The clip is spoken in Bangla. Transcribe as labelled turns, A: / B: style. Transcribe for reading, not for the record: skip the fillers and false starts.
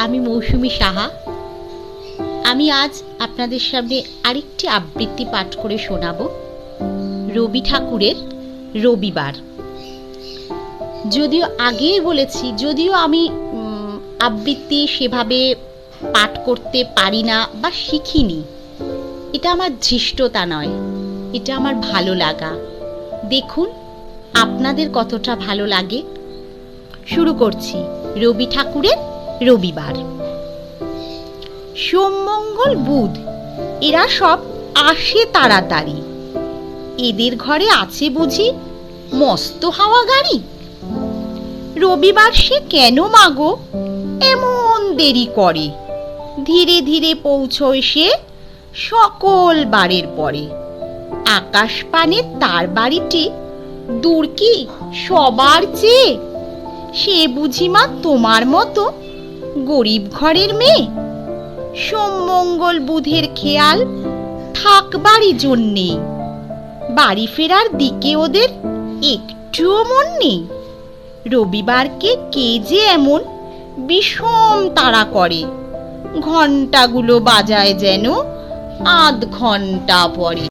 A: আমি মৌসুমী সাহা। আমি আজ আপনাদের সামনে আরেকটি আবৃত্তি পাঠ করে শোনাব রবি ঠাকুরের রবিবার। যদিও আগেই বলেছি, যদিও আমি আবৃত্তি সেভাবে পাঠ করতে পারি না বা শিখিনি, এটা আমার ধৃষ্টতা নয়, এটা আমার ভালো লাগা। দেখুন আপনাদের কতটা ভালো লাগে। শুরু করছি রবি ঠাকুরের রবিবার। সোম মঙ্গল বুধ এরা সব আসে তাড়াতাড়ি, এদের ঘরে আছে বুঝি মস্ত হাওয়া গাড়ি। রবিবার সে কেন মাগো এমন দেরি করে, ধীরে ধীরে পৌঁছয় সে সকল বারের পরে। আকাশ পানে তার বাড়িটি দূর কি সবার চেয়ে, সে বুঝি মা তোমার মতো গরিব ঘরের মেয়ে। সোম মঙ্গল বুধের খেয়াল থাকবারই জন্যে, বাড়ি ফেরার দিকে ওদের একটুও মন নেই। রবিবারকে কে যে এমন বিষম তাড়া করে, ঘন্টাগুলো বাজায় যেন আধ ঘন্টা পরে।